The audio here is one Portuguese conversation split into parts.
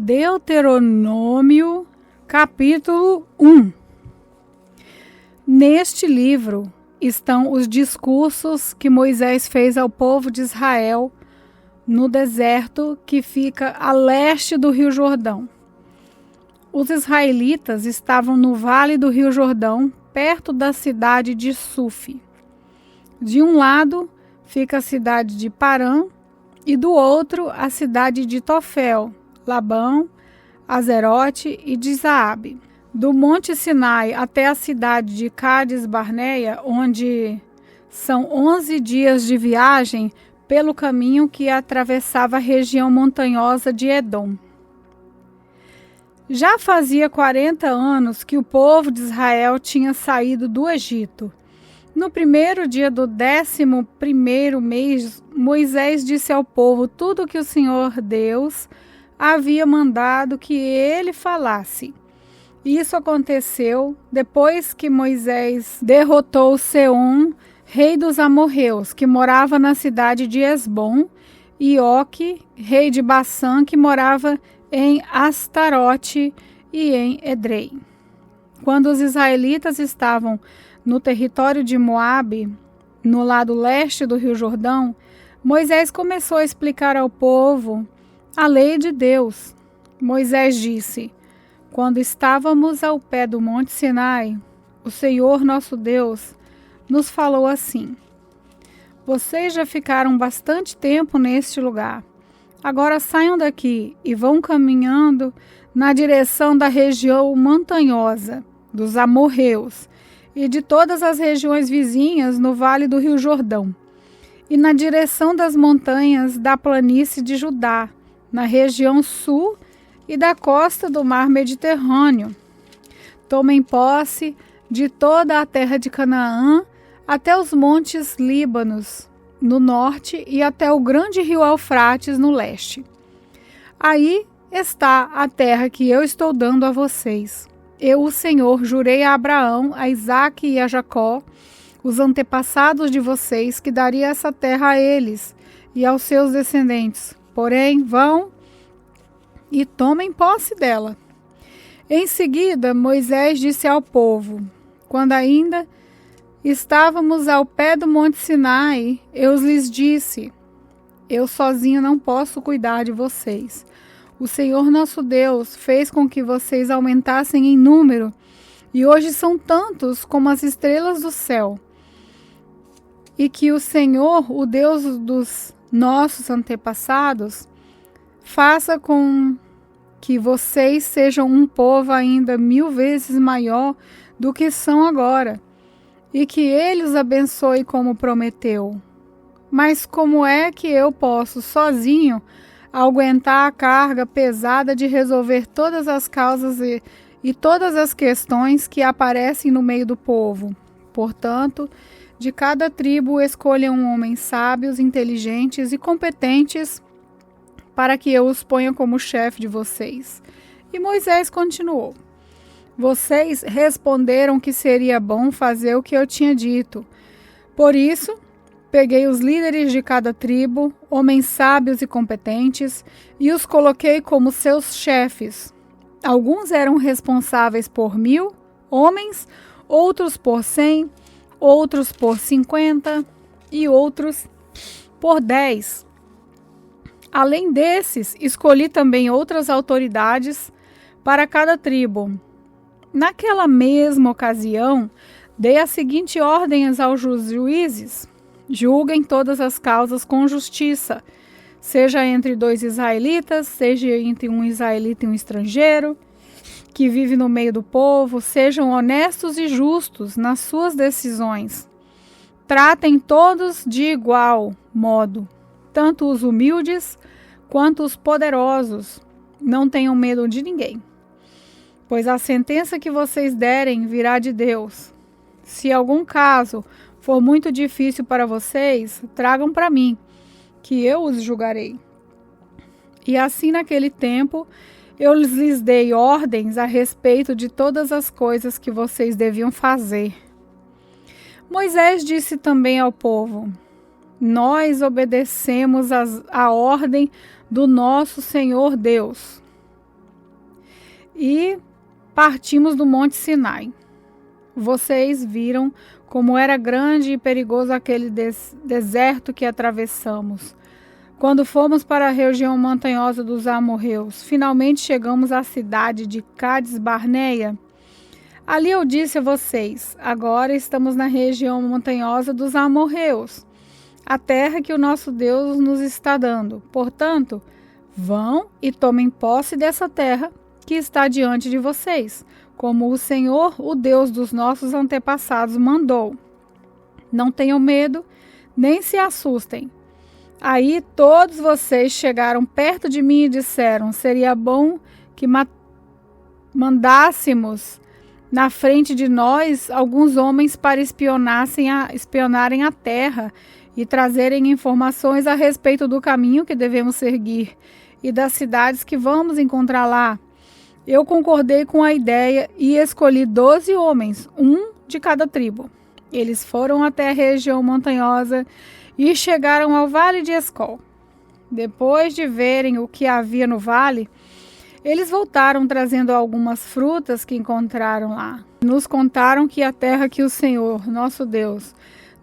Deuteronômio, capítulo 1. Neste livro estão os discursos que Moisés fez ao povo de Israel no deserto que fica a leste do Rio Jordão. Os israelitas estavam no vale do Rio Jordão, perto da cidade de Sufi. De um lado fica a cidade de Parã e do outro a cidade de Tofel, Labão, Azerote e de Zaabe. Do Monte Sinai até a cidade de Cádiz Barneia, onde são 11 dias de viagem pelo caminho que atravessava a região montanhosa de Edom. Já fazia 40 anos que o povo de Israel tinha saído do Egito. No primeiro dia do 11º mês, Moisés disse ao povo tudo o que o Senhor Deus havia mandado que ele falasse. Isso aconteceu depois que Moisés derrotou Seom, rei dos amorreus, que morava na cidade de Esbom, e Oque, rei de Bassã, que morava em Astarote e em Edrei. Quando os israelitas estavam no território de Moabe, no lado leste do Rio Jordão, Moisés começou a explicar ao povo a lei de Deus. Moisés disse: quando estávamos ao pé do Monte Sinai, o Senhor nosso Deus nos falou assim: vocês já ficaram bastante tempo neste lugar. Agora saiam daqui e vão caminhando na direção da região montanhosa dos amorreus e de todas as regiões vizinhas no vale do Rio Jordão, e na direção das montanhas da planície de Judá, na região sul e da costa do mar Mediterrâneo. Tomem posse de toda a terra de Canaã até os montes Líbanos, no norte, e até o grande rio Eufrates, no leste. Aí está a terra que eu estou dando a vocês. Eu, o Senhor, jurei a Abraão, a Isaque e a Jacó, os antepassados de vocês, que daria essa terra a eles e aos seus descendentes. Porém, vão e tomem posse dela. Em seguida, Moisés disse ao povo: quando ainda estávamos ao pé do Monte Sinai, eu lhes disse: eu sozinho não posso cuidar de vocês. O Senhor nosso Deus fez com que vocês aumentassem em número, e hoje são tantos como as estrelas do céu. E que o Senhor, o Deus dos nossos antepassados, faça com que vocês sejam um povo ainda 1000 vezes maior do que são agora, e que Ele os abençoe como prometeu. Mas como é que eu posso, sozinho, aguentar a carga pesada de resolver todas as causas e todas as questões que aparecem no meio do povo? Portanto, de cada tribo escolham homens sábios, inteligentes e competentes para que eu os ponha como chefe de vocês. E Moisés continuou: vocês responderam que seria bom fazer o que eu tinha dito. Por isso, peguei os líderes de cada tribo, homens sábios e competentes, e os coloquei como seus chefes. Alguns eram responsáveis por 1000 homens, outros por 100, outros por 50 e outros por 10. Além desses, escolhi também outras autoridades para cada tribo. Naquela mesma ocasião, dei a seguinte ordem aos juízes: julguem todas as causas com justiça, seja entre 2 israelitas, seja entre um israelita e um estrangeiro, que vive no meio do povo. Sejam honestos e justos nas suas decisões. Tratem todos de igual modo, tanto os humildes quanto os poderosos. Não tenham medo de ninguém, pois a sentença que vocês derem virá de Deus. Se algum caso for muito difícil para vocês, tragam para mim, que eu os julgarei. E assim, naquele tempo, eu lhes dei ordens a respeito de todas as coisas que vocês deviam fazer. Moisés disse também ao povo: nós obedecemos a ordem do nosso Senhor Deus. e partimos do Monte Sinai. Vocês viram como era grande e perigoso aquele deserto que atravessamos. Quando fomos para a região montanhosa dos amorreus, finalmente chegamos à cidade de Cádiz Barneia. Ali eu disse a vocês, agora estamos na região montanhosa dos amorreus, a terra que o nosso Deus nos está dando. Portanto, vão e tomem posse dessa terra que está diante de vocês, como o Senhor, o Deus dos nossos antepassados, mandou. Não tenham medo, nem se assustem. Aí todos vocês chegaram perto de mim e disseram, seria bom que mandássemos na frente de nós alguns homens para espionarem a terra e trazerem informações a respeito do caminho que devemos seguir e das cidades que vamos encontrar lá. Eu concordei com a ideia e escolhi 12 homens, um de cada tribo. Eles foram até a região montanhosa e chegaram ao Vale de Escol. Depois de verem o que havia no vale, eles voltaram trazendo algumas frutas que encontraram lá. Nos contaram que a terra que o Senhor, nosso Deus,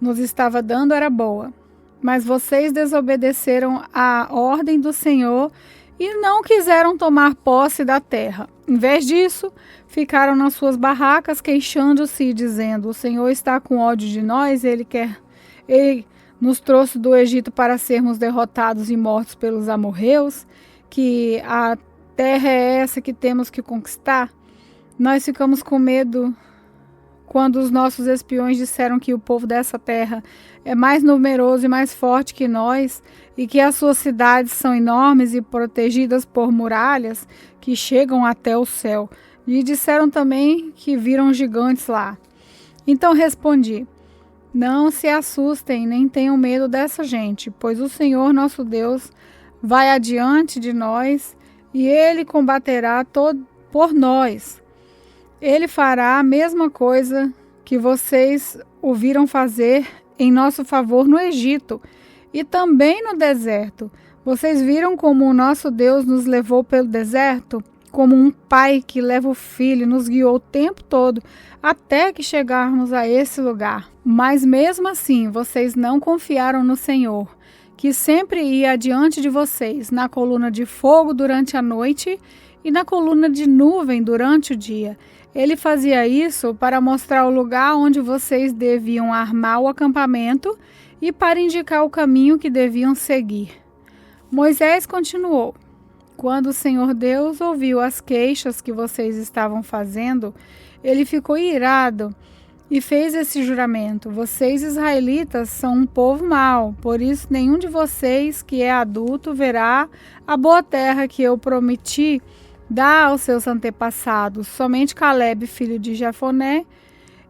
nos estava dando era boa. Mas vocês desobedeceram à ordem do Senhor e não quiseram tomar posse da terra. Em vez disso, ficaram nas suas barracas queixando-se e dizendo, o Senhor está com ódio de nós, Ele nos trouxe do Egito para sermos derrotados e mortos pelos amorreus, que a terra é essa que temos que conquistar. Nós ficamos com medo quando os nossos espiões disseram que o povo dessa terra é mais numeroso e mais forte que nós e que as suas cidades são enormes e protegidas por muralhas que chegam até o céu. E disseram também que viram gigantes lá. Então respondi, não se assustem nem tenham medo dessa gente, pois o Senhor nosso Deus vai adiante de nós e Ele combaterá por nós. Ele fará a mesma coisa que vocês o viram fazer em nosso favor no Egito e também no deserto. Vocês viram como o nosso Deus nos levou pelo deserto? Como um pai que leva o filho, nos guiou o tempo todo até que chegarmos a esse lugar. Mas mesmo assim, vocês não confiaram no Senhor, que sempre ia adiante de vocês, na coluna de fogo durante a noite e na coluna de nuvem durante o dia. Ele fazia isso para mostrar o lugar onde vocês deviam armar o acampamento e para indicar o caminho que deviam seguir. Moisés continuou. Quando o Senhor Deus ouviu as queixas que vocês estavam fazendo, ele ficou irado e fez esse juramento. Vocês, israelitas, são um povo mau, por isso nenhum de vocês que é adulto verá a boa terra que eu prometi dar aos seus antepassados. Somente Caleb, filho de Jefoné,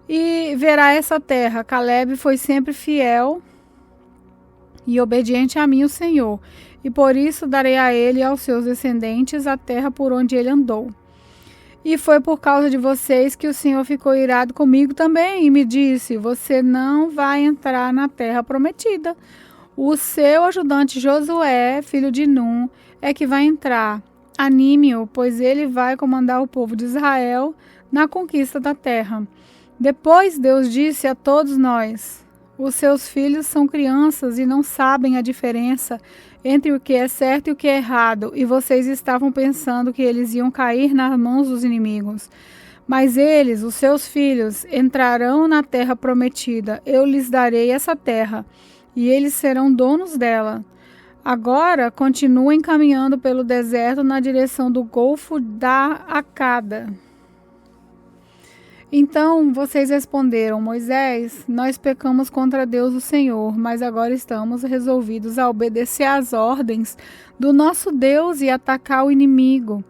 e verá essa terra. Caleb foi sempre fiel e obediente a mim, o Senhor, e por isso darei a ele e aos seus descendentes a terra por onde ele andou. E foi por causa de vocês que o Senhor ficou irado comigo também e me disse, você não vai entrar na terra prometida. O seu ajudante Josué, filho de Num, é que vai entrar. Anime-o, pois ele vai comandar o povo de Israel na conquista da terra. Depois Deus disse a todos nós, os seus filhos são crianças e não sabem a diferença entre o que é certo e o que é errado, e vocês estavam pensando que eles iam cair nas mãos dos inimigos. Mas eles, os seus filhos, entrarão na terra prometida. Eu lhes darei essa terra, e eles serão donos dela. Agora, continuem caminhando pelo deserto na direção do Golfo da Acada. Então vocês responderam, Moisés, nós pecamos contra Deus o Senhor, mas agora estamos resolvidos a obedecer às ordens do nosso Deus e atacar o inimigo.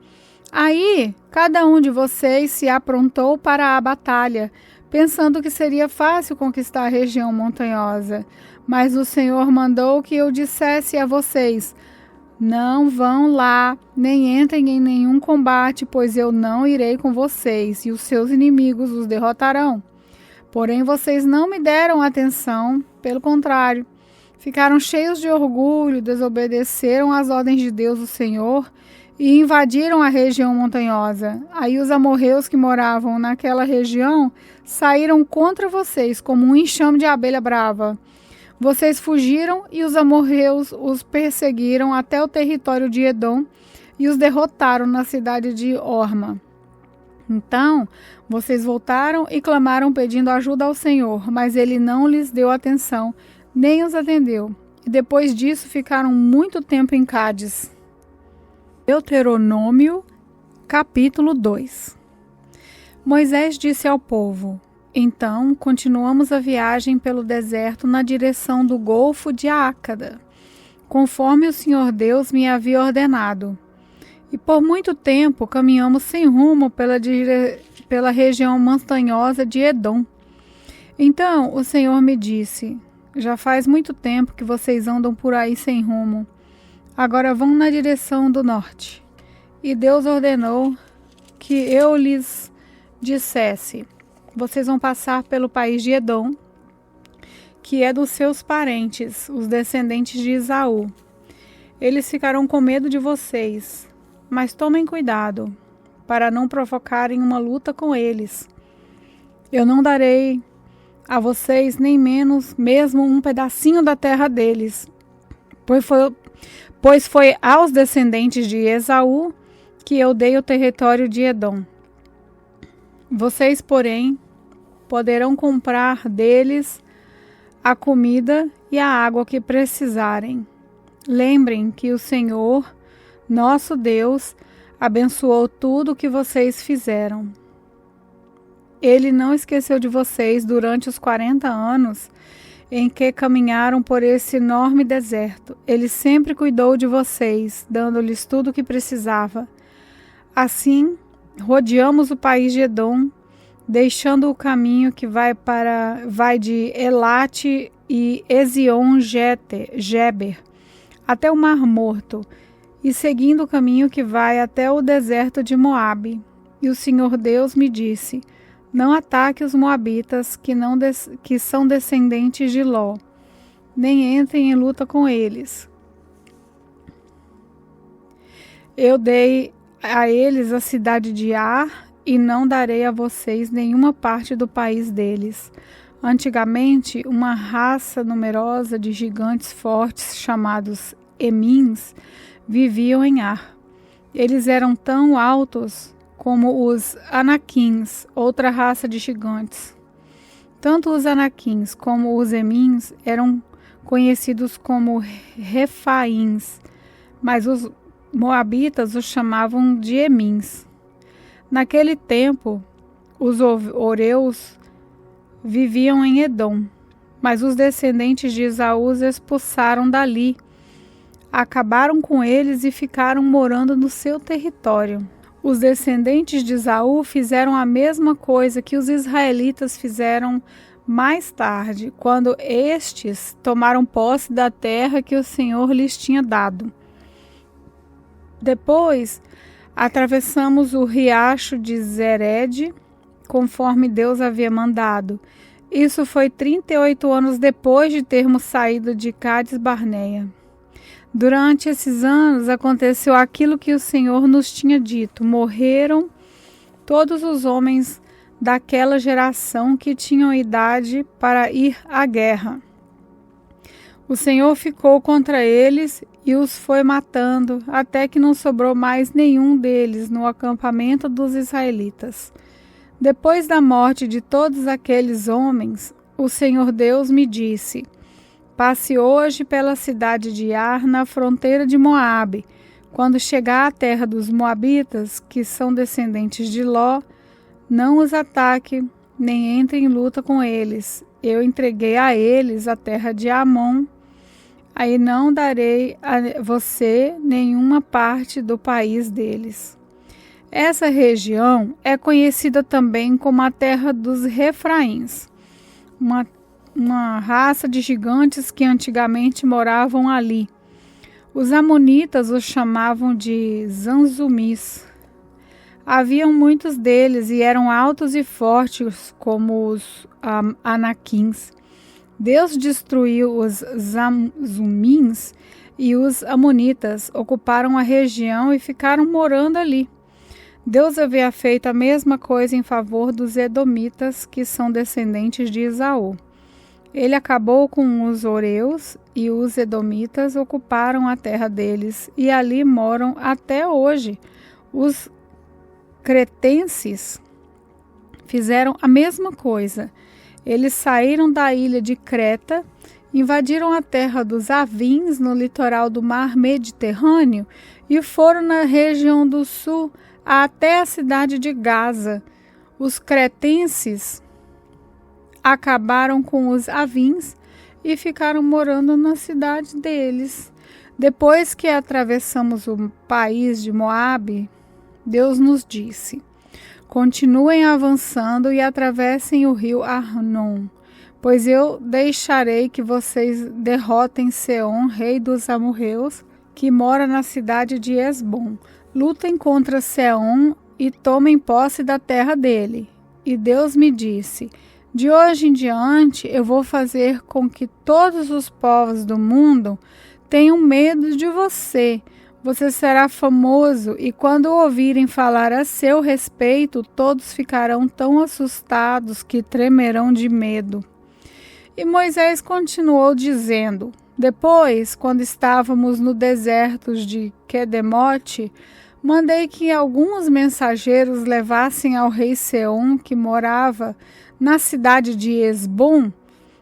Aí, cada um de vocês se aprontou para a batalha, pensando que seria fácil conquistar a região montanhosa. Mas o Senhor mandou que eu dissesse a vocês, não vão lá, nem entrem em nenhum combate, pois eu não irei com vocês, e os seus inimigos os derrotarão. Porém, vocês não me deram atenção, pelo contrário, ficaram cheios de orgulho, desobedeceram às ordens de Deus, o Senhor, e invadiram a região montanhosa. Aí os amorreus que moravam naquela região saíram contra vocês como um enxame de abelha brava. Vocês fugiram e os amorreus os perseguiram até o território de Edom e os derrotaram na cidade de Orma. Então, vocês voltaram e clamaram pedindo ajuda ao Senhor, mas ele não lhes deu atenção, nem os atendeu. E depois disso ficaram muito tempo em Cádiz. Deuteronômio, capítulo 2. Moisés disse ao povo: Então continuamos a viagem pelo deserto na direção do Golfo de Ácada, conforme o Senhor Deus me havia ordenado. E por muito tempo caminhamos sem rumo pela região montanhosa de Edom. Então o Senhor me disse: Já faz muito tempo que vocês andam por aí sem rumo. Agora vão na direção do norte. E Deus ordenou que eu lhes dissesse: Vocês vão passar pelo país de Edom, que é dos seus parentes, os descendentes de Esaú. Eles ficarão com medo de vocês, mas tomem cuidado, para não provocarem uma luta com eles. Eu não darei a vocês nem menos mesmo um pedacinho da terra deles, pois foi aos descendentes de Esaú que eu dei o território de Edom. Vocês, porém, poderão comprar deles a comida e a água que precisarem. Lembrem que o Senhor, nosso Deus, abençoou tudo o que vocês fizeram. Ele não esqueceu de vocês durante os 40 anos em que caminharam por esse enorme deserto. Ele sempre cuidou de vocês, dando-lhes tudo o que precisava. Assim, rodeamos o país de Edom, deixando o caminho que vai de Elate e Ezion-Geber até o Mar Morto, e seguindo o caminho que vai até o deserto de Moabe. E o Senhor Deus me disse: Não ataque os moabitas que são descendentes de Ló, nem entrem em luta com eles. Eu dei a eles a cidade de Ar e não darei a vocês nenhuma parte do país deles. Antigamente, uma raça numerosa de gigantes fortes chamados Emins viviam em Ar. Eles eram tão altos como os Anaquins, outra raça de gigantes. Tanto os Anaquins como os Emins eram conhecidos como Refaíns, mas os moabitas os chamavam de Emins. Naquele tempo, os Oreus viviam em Edom, mas os descendentes de Esaú os expulsaram dali, acabaram com eles e ficaram morando no seu território. Os descendentes de Esaú fizeram a mesma coisa que os israelitas fizeram mais tarde, quando estes tomaram posse da terra que o Senhor lhes tinha dado. Depois, atravessamos o riacho de Zered, conforme Deus havia mandado. Isso foi 38 anos depois de termos saído de Cádiz Barneia. Durante esses anos aconteceu aquilo que o Senhor nos tinha dito. Morreram todos os homens daquela geração que tinham idade para ir à guerra. O Senhor ficou contra eles e os foi matando, até que não sobrou mais nenhum deles no acampamento dos israelitas. Depois da morte de todos aqueles homens, o Senhor Deus me disse: Passe hoje pela cidade de Ar, na fronteira de Moabe. Quando chegar à terra dos moabitas, que são descendentes de Ló, não os ataque, nem entre em luta com eles. Eu entreguei a eles a terra de Amon. Aí não darei a você nenhuma parte do país deles. Essa região é conhecida também como a terra dos Refraíns, uma raça de gigantes que antigamente moravam ali. Os amonitas os chamavam de Zanzumis. Haviam muitos deles e eram altos e fortes como os Anaquins. Deus destruiu os Zanzumins e os amonitas ocuparam a região e ficaram morando ali. Deus havia feito a mesma coisa em favor dos edomitas, que são descendentes de Esaú. Ele acabou com os horeus e os edomitas ocuparam a terra deles e ali moram até hoje. Os cretenses fizeram a mesma coisa. Eles saíram da ilha de Creta, invadiram a terra dos Avins no litoral do mar Mediterrâneo e foram na região do sul até a cidade de Gaza. Os cretenses acabaram com os Avins e ficaram morando na cidade deles. Depois que atravessamos o país de Moabe, Deus nos disse: continuem avançando e atravessem o rio Arnon, pois eu deixarei que vocês derrotem Seom, rei dos amorreus, que mora na cidade de Esbom. Lutem contra Seom e tomem posse da terra dele. E Deus me disse: de hoje em diante eu vou fazer com que todos os povos do mundo tenham medo de você. Você será famoso e quando ouvirem falar a seu respeito, todos ficarão tão assustados que tremerão de medo. E Moisés continuou dizendo: depois, quando estávamos no deserto de Quedemote, mandei que alguns mensageiros levassem ao rei Seom, que morava na cidade de Esbom,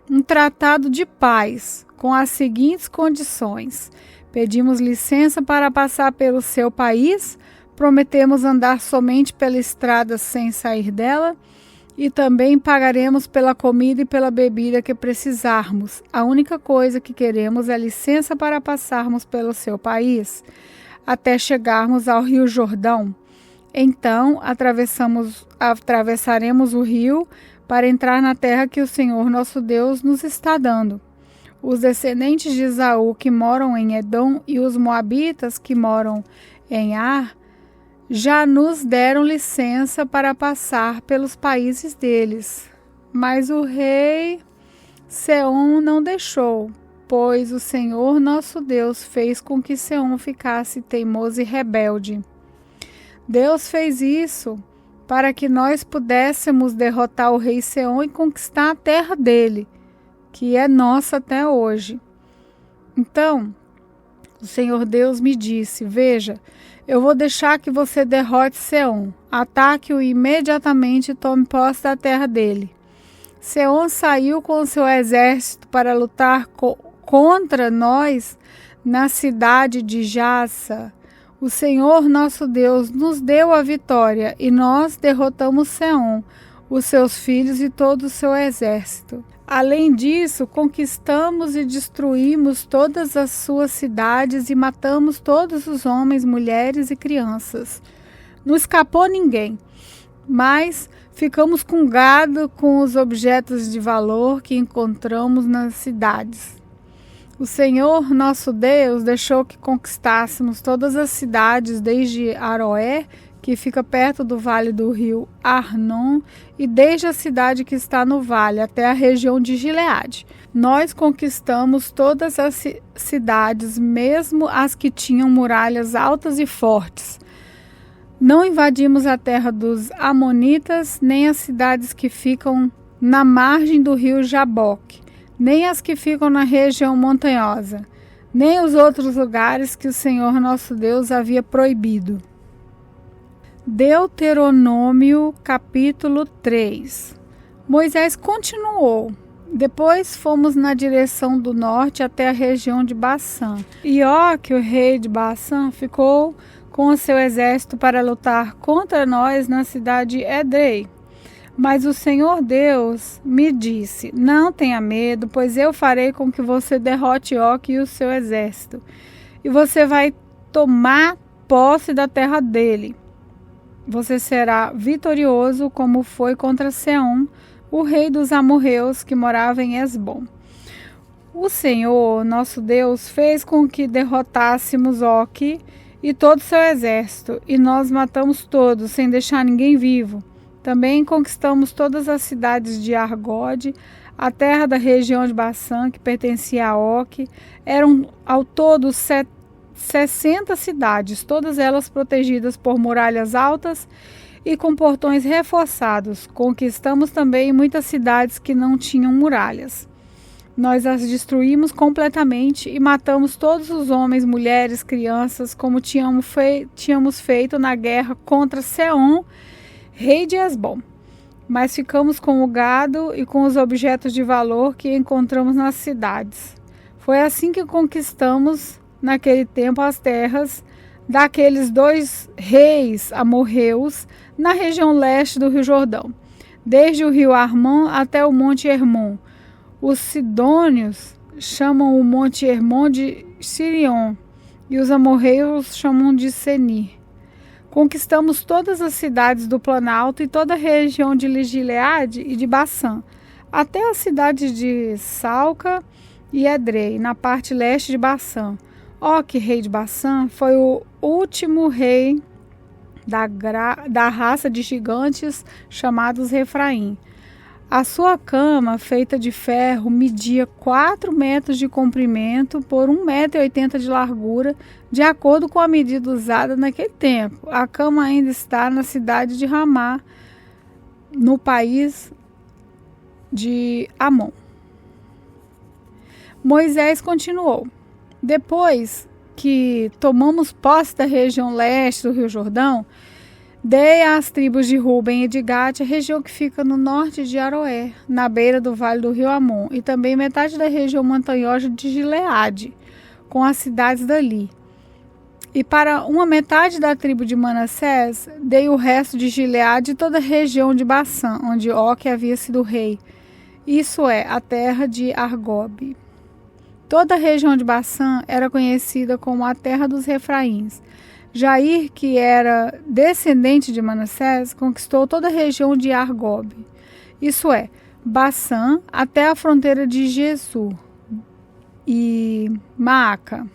um tratado de paz, com as seguintes condições: pedimos licença para passar pelo seu país, prometemos andar somente pela estrada sem sair dela, e também pagaremos pela comida e pela bebida que precisarmos. A única coisa que queremos é licença para passarmos pelo seu país, até chegarmos ao rio Jordão. Então atravessaremos o rio para entrar na terra que o Senhor nosso Deus nos está dando. Os descendentes de Esaú que moram em Edom e os moabitas que moram em Ar já nos deram licença para passar pelos países deles. Mas o rei Seom não deixou, pois o Senhor nosso Deus fez com que Seom ficasse teimoso e rebelde. Deus fez isso para que nós pudéssemos derrotar o rei Seom e conquistar a terra dele, que é nossa até hoje. Então, o Senhor Deus me disse: veja, eu vou deixar que você derrote Seom, ataque-o imediatamente e tome posse da terra dele. Seom saiu com o seu exército para lutar contra nós na cidade de Jassa. O Senhor nosso Deus nos deu a vitória e nós derrotamos Seom, os seus filhos e todo o seu exército. Além disso, conquistamos e destruímos todas as suas cidades e matamos todos os homens, mulheres e crianças. Não escapou ninguém, mas ficamos com gado, com os objetos de valor que encontramos nas cidades. O Senhor nosso Deus deixou que conquistássemos todas as cidades, desde Aroé, que fica perto do vale do rio Arnon, e desde a cidade que está no vale até a região de Gileade. Nós conquistamos todas as cidades, mesmo as que tinham muralhas altas e fortes. Não invadimos a terra dos amonitas, nem as cidades que ficam na margem do rio Jaboque, nem as que ficam na região montanhosa, nem os outros lugares que o Senhor nosso Deus havia proibido. Deuteronômio capítulo 3. Moisés continuou: depois fomos na direção do norte até a região de Bassã. E Og, o rei de Bassã, ficou com o seu exército para lutar contra nós na cidade de Edrei. Mas o Senhor Deus me disse: não tenha medo, pois eu farei com que você derrote Og e o seu exército, e você vai tomar posse da terra dele. Você será vitorioso como foi contra Seom, o rei dos amorreus que morava em Esbom. O Senhor, nosso Deus, fez com que derrotássemos Og e todo o seu exército, e nós matamos todos, sem deixar ninguém vivo. Também conquistamos todas as cidades de Argode, A terra da região de Baçã, que pertencia a Og, eram ao todo 60 cidades, todas elas protegidas por muralhas altas e com portões reforçados. Conquistamos também muitas cidades que não tinham muralhas. Nós as destruímos completamente e matamos todos os homens, mulheres, crianças, como tínhamos feito na guerra contra Seom, rei de Hesbom. Mas ficamos com o gado e com os objetos de valor que encontramos nas cidades. Foi assim que conquistamos, naquele tempo, as terras daqueles 2 reis amorreus na região leste do Rio Jordão, desde o rio Armon até o Monte Hermon. Os sidônios chamam o Monte Hermon de Sirion e os amorreus chamam de Senir. Conquistamos todas as cidades do Planalto e toda a região de Gileade e de Baçã, até a cidade de Salca e Edrei, na parte leste de Baçã. Og, rei de Baçã, foi o último rei da raça de gigantes chamados Refraim. A sua cama, feita de ferro, media 4 metros de comprimento por 1,80 m de largura, de acordo com a medida usada naquele tempo. A cama ainda está na cidade de Ramá, no país de Amon. Moisés continuou: depois que tomamos posse da região leste do Rio Jordão, dei às tribos de Ruben e de Gade a região que fica no norte de Aroé, na beira do vale do rio Amon, e também metade da região montanhosa de Gileade, com as cidades dali. E para uma metade da tribo de Manassés, dei o resto de Gileade e toda a região de Baçã, onde Og havia sido rei, isso é, a terra de Argob. Toda a região de Baçã era conhecida como a terra dos Refraíns. Jair, que era descendente de Manassés, conquistou toda a região de Argob, isso é, Baçã até a fronteira de Gesur e Maaca.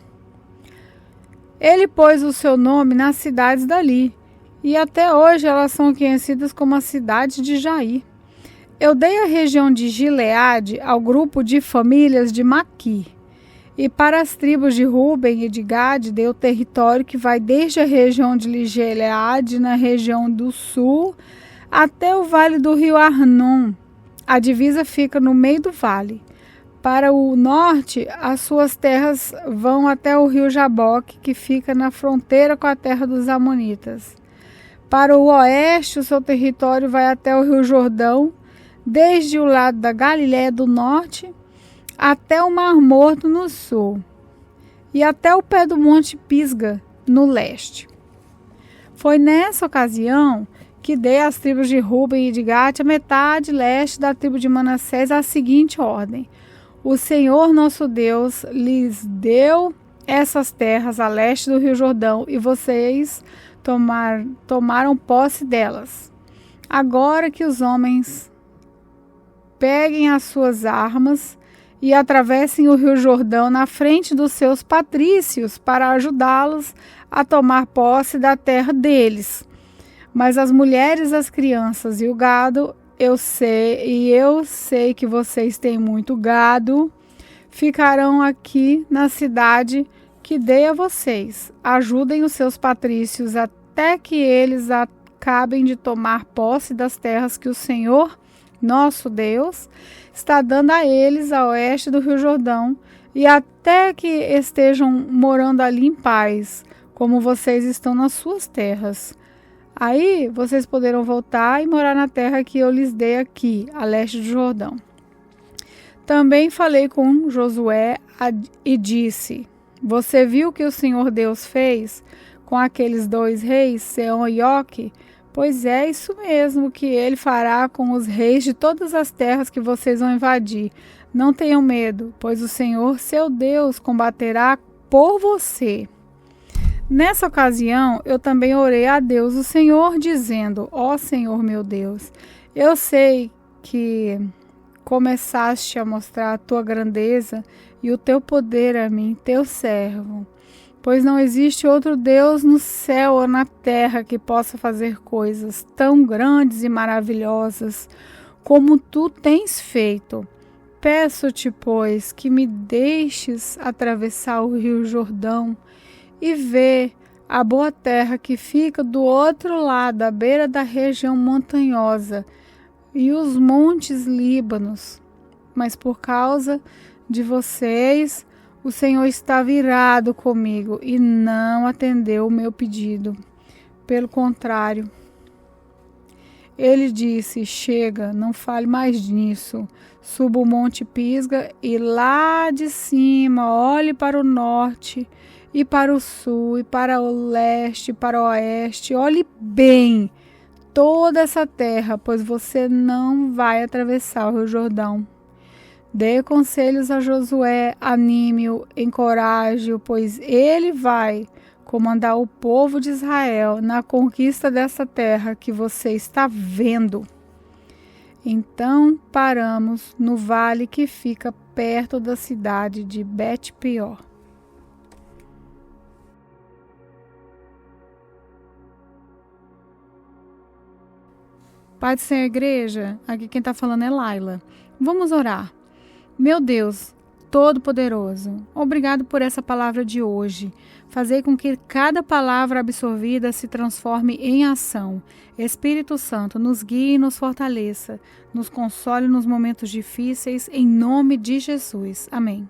Ele pôs o seu nome nas cidades dali, e até hoje elas são conhecidas como a cidade de Jair. Eu dei a região de Gileade ao grupo de famílias de Maqui, e para as tribos de Ruben e de Gade deu o território que vai desde a região de Gileade, na região do sul, até o vale do rio Arnon. A divisa fica no meio do vale. Para o norte, as suas terras vão até o rio Jaboque, que fica na fronteira com a terra dos Amonitas. Para o oeste, o seu território vai até o rio Jordão, desde o lado da Galiléia do norte até o Mar Morto no sul, e até o pé do Monte Pisga, no leste. Foi nessa ocasião que dei às tribos de Ruben e de Gade a metade leste da tribo de Manassés a seguinte ordem: o Senhor nosso Deus lhes deu essas terras a leste do rio Jordão, e vocês tomaram posse delas. Agora que os homens peguem as suas armas e atravessem o rio Jordão na frente dos seus patrícios para ajudá-los a tomar posse da terra deles. Mas as mulheres, as crianças e o gado, eu sei que vocês têm muito gado, ficarão aqui na cidade que dei a vocês. Ajudem os seus patrícios até que eles acabem de tomar posse das terras que o Senhor, nosso Deus, está dando a eles a oeste do rio Jordão, e até que estejam morando ali em paz, como vocês estão nas suas terras. Aí vocês poderão voltar e morar na terra que eu lhes dei aqui, a leste do Jordão. Também falei com Josué e disse: você viu o que o Senhor Deus fez com aqueles 2 reis, Seom e Og? Pois é isso mesmo que ele fará com os reis de todas as terras que vocês vão invadir. Não tenham medo, pois o Senhor, seu Deus, combaterá por você. Nessa ocasião, eu também orei a Deus, o Senhor, dizendo: ó Senhor meu Deus, eu sei que começaste a mostrar a tua grandeza e o teu poder a mim, teu servo. Pois não existe outro Deus no céu ou na terra que possa fazer coisas tão grandes e maravilhosas como tu tens feito. Peço-te, pois, que me deixes atravessar o rio Jordão e ver a boa terra que fica do outro lado, à beira da região montanhosa e os montes Líbanos. Mas por causa de vocês, o Senhor estava irado comigo e não atendeu o meu pedido. Pelo contrário, ele disse: chega, não fale mais nisso. Suba o Monte Pisga e lá de cima olhe para o norte e para o sul e para o leste e para o oeste. Olhe bem toda essa terra, pois você não vai atravessar o Rio Jordão. Dê conselhos a Josué, anime-o, encoraje-o, pois ele vai comandar o povo de Israel na conquista dessa terra que você está vendo. Então paramos no vale que fica perto da cidade de Bet-peor. Pai do Senhor, igreja, aqui quem está falando é Laila. Vamos orar. Meu Deus Todo-Poderoso, obrigado por essa palavra de hoje. Fazei com que cada palavra absorvida se transforme em ação. Espírito Santo, nos guie e nos fortaleça. Nos console nos momentos difíceis, em nome de Jesus. Amém.